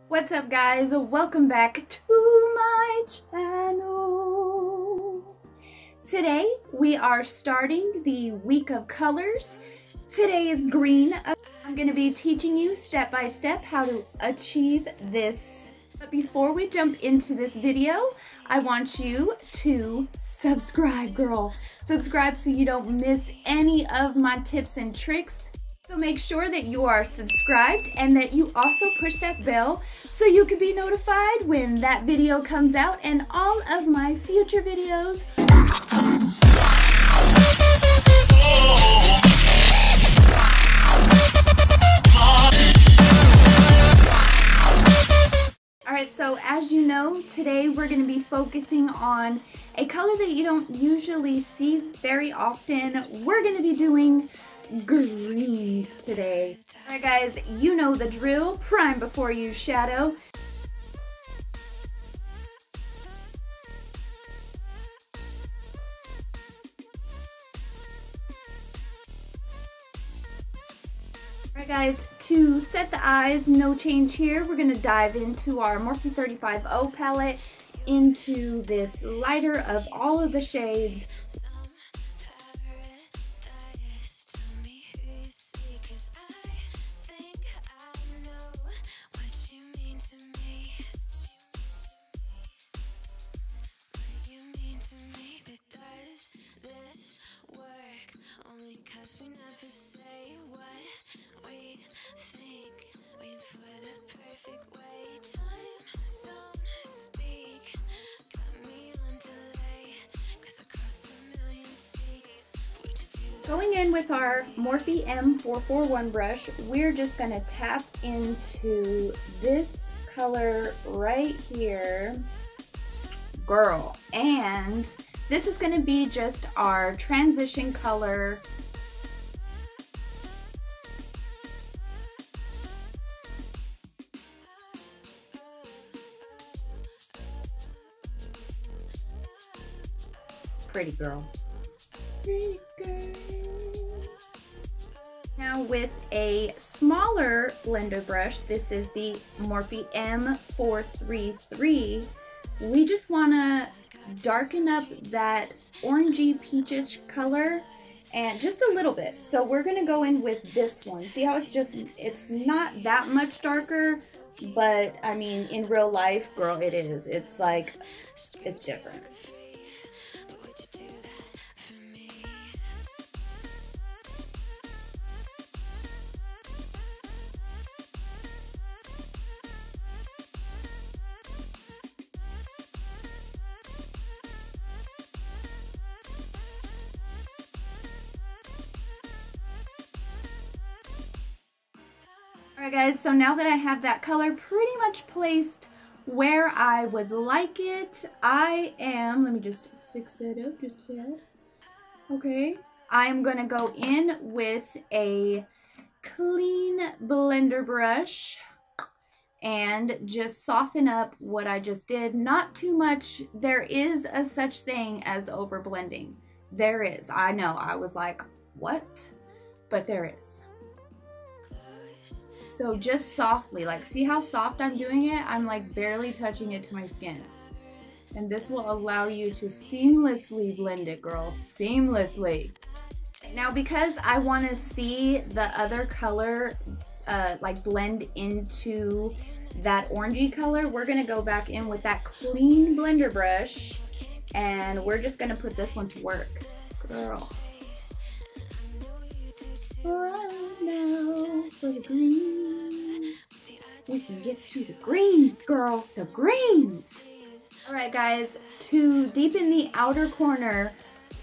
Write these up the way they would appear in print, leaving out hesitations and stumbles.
What's up, guys? Welcome back to my channel. Today we are starting the week of colors. Today is green. I'm going to be teaching you step by step how to achieve this. But before we jump into this video, I want you to subscribe, girl. Subscribe so you don't miss any of my tips and tricks. So make sure that you are subscribed and that you also push that bell so you can be notified when that video comes out and all of my future videos. Alright, so as you know, today we're going to be focusing on a color that you don't usually see very often. We're going to be doing greens today. Alright guys, you know the drill. Prime before you shadow. Alright guys, to set the eyes, no change here. We're going to dive into our Morphe 35O palette, into this lighter of all of the shades. Going in with our Morphe M441 brush, we're just going to tap into this color right here, girl. And this is going to be just our transition color. Pretty girl. Pretty girl. Now with a smaller blender brush, this is the Morphe M433, we just want to darken up that orangey peachish color and just a little bit. So we're going to go in with this one. See how it's not that much darker, but I mean in real life, girl, it is. It's like, it's different. Alright guys, so now that I have that color pretty much placed where I would like it, let me just fix that up just a bit. Okay, I am going to go in with a clean blender brush and just soften up what I just did. Not too much. There is a such thing as over blending. There is. I know. I was like, what? But there is. So just softly, like see how soft I'm doing it? I'm like barely touching it to my skin. And this will allow you to seamlessly blend it, girl, seamlessly. Now because I want to see the other color like blend into that orangey color, we're going to go back in with that clean blender brush and we're just going to put this one to work, girl. Right now for the green, we can get to the greens, girl, the greens. Alright guys, to deepen the outer corner,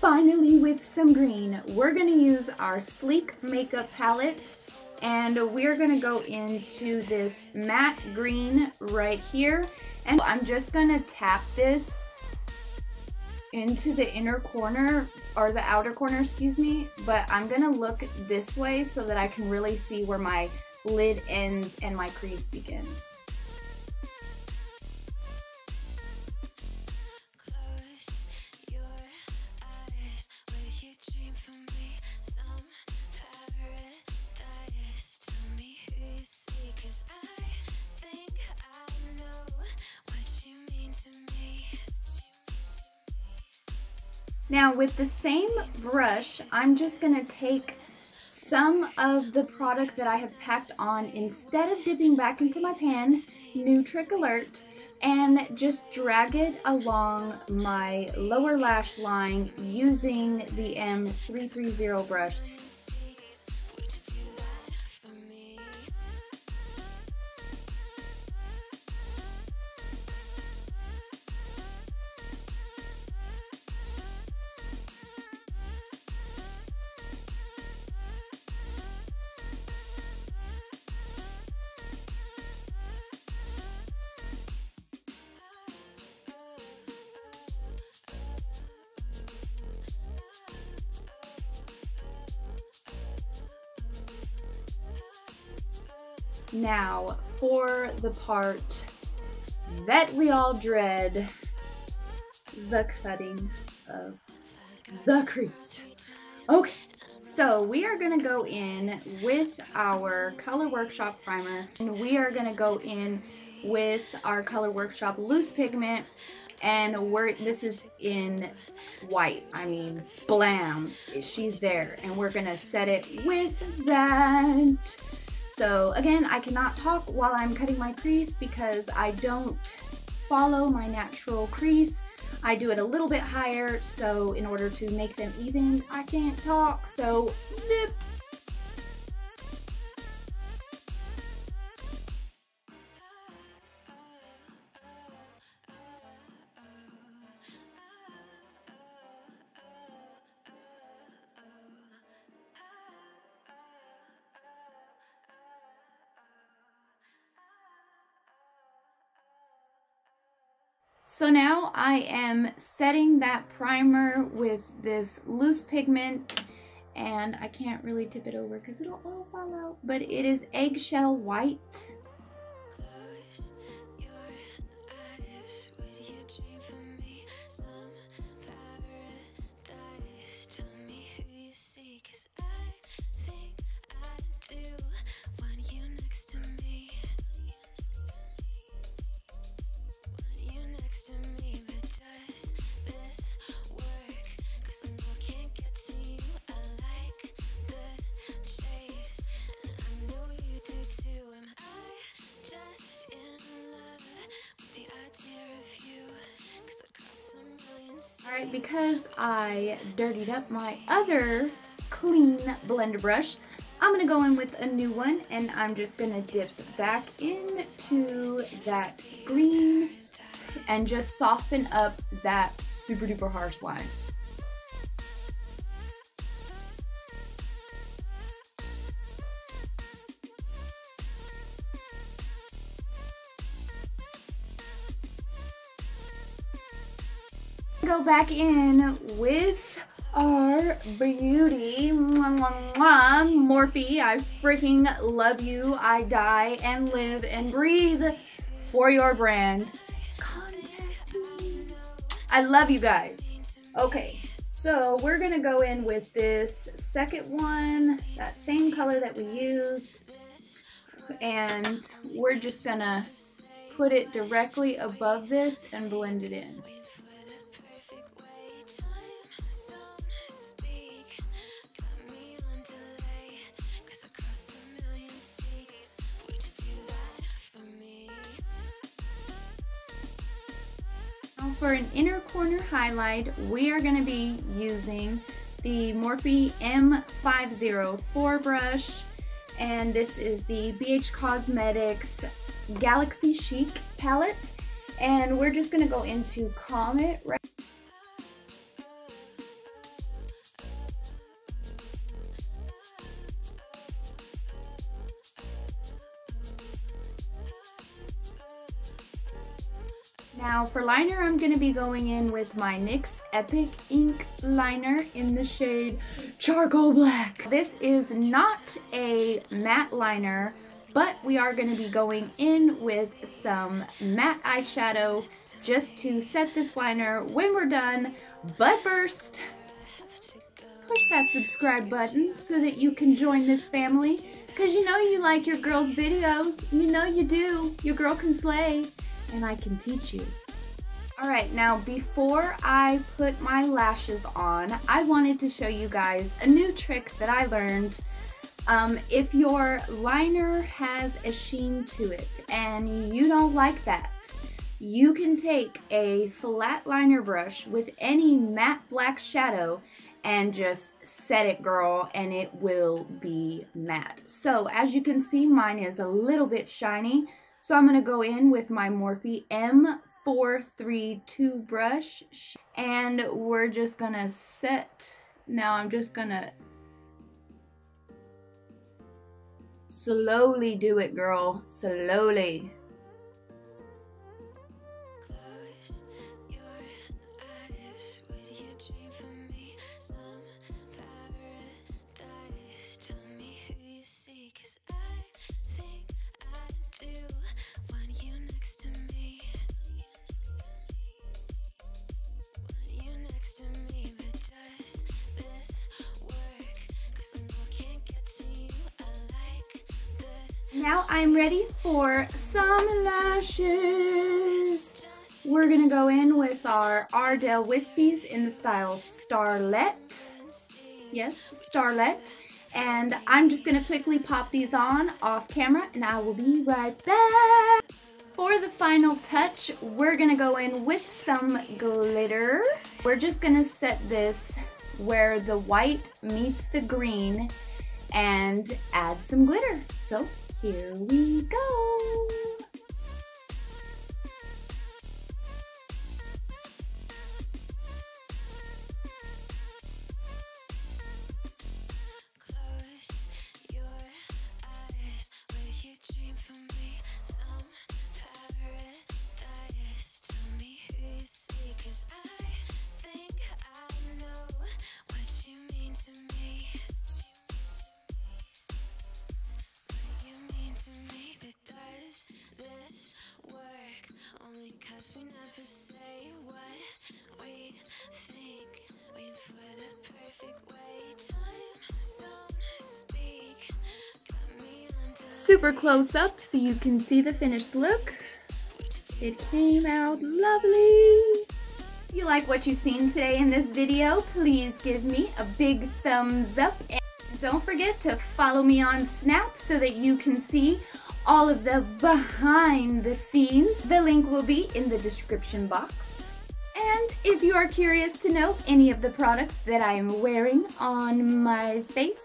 finally with some green, we're going to use our Sleek makeup palette and we're going to go into this matte green right here, and I'm just going to tap this into the inner corner, or the outer corner, excuse me, but I'm gonna look this way so that I can really see where my lid ends and my crease begins. Now with the same brush, I'm just going to take some of the product that I have packed on instead of dipping back into my pan, new trick alert, and just drag it along my lower lash line using the M330 brush. Now, for the part that we all dread, the cutting of the crease. Okay, so we are going to go in with our Color Workshop primer, and we are going to go in with our Color Workshop loose pigment, and this is in white. I mean, blam, she's there, and we're going to set it with that. So again, I cannot talk while I'm cutting my crease because I don't follow my natural crease. I do it a little bit higher, so in order to make them even, I can't talk, so zip. So now I am setting that primer with this loose pigment, and I can't really tip it over because it'll all fall out, but it is eggshell white. Alright, because I dirtied up my other clean blender brush, I'm going to go in with a new one, and I'm just going to dip back into that green and just soften up that super duper harsh line. Go back in with our beauty Morphe. I freaking love you. I die and live and breathe for your brand. Contact me. I love you guys. Okay, so we're gonna go in with this second one, that same color that we used, and we're just gonna put it directly above this and blend it in. For an inner corner highlight, we are going to be using the Morphe M504 brush, and this is the BH Cosmetics Galaxy Chic palette, and we're just going to go into Calm It right. Now for liner, I'm going to be going in with my NYX Epic Ink liner in the shade Charcoal Black. This is not a matte liner, but we are going to be going in with some matte eyeshadow just to set this liner when we're done. But first, push that subscribe button so that you can join this family, because you know you like your girl's videos. You know you do. Your girl can slay, and I can teach you. Alright, now before I put my lashes on, I wanted to show you guys a new trick that I learned. If your liner has a sheen to it and you don't like that, you can take a flat liner brush with any matte black shadow and just set it, girl, and it will be matte. So as you can see, mine is a little bit shiny, so I'm going to go in with my Morphe M432 brush, and we're just going to set. Now I'm just going to slowly do it, girl, slowly. Now I'm ready for some lashes. We're gonna go in with our Ardell Wispies in the style Starlet. Yes, Starlet. And I'm just gonna quickly pop these on off camera and I will be right back. For the final touch, we're gonna go in with some glitter. We're just gonna set this where the white meets the green and add some glitter. So here we go. Close your eyes where you dream for me. Some paradise. Tell me who you see, 'cause I think I know what you mean to me. To me, but does this work? Only 'cause we never say what we think, waiting for the perfect way. Time zone speak, got me onto super close up so you can see the finished look. It came out lovely. If you like what you've seen today in this video, please give me a big thumbs up. Don't forget to follow me on Snap so that you can see all of the behind the scenes. The link will be in the description box. And if you are curious to know any of the products that I am wearing on my face,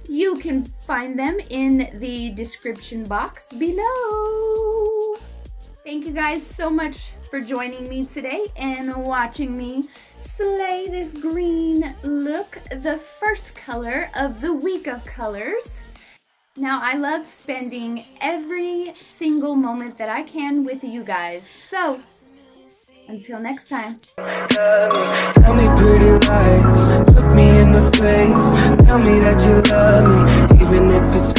you can find them in the description box below. Thank you guys so much for joining me today and watching me slay this green look, the first color of the week of colors. Now, I love spending every single moment that I can with you guys. So, until next time. Tell me pretty lies, look me in the face, tell me that you love me, even if it's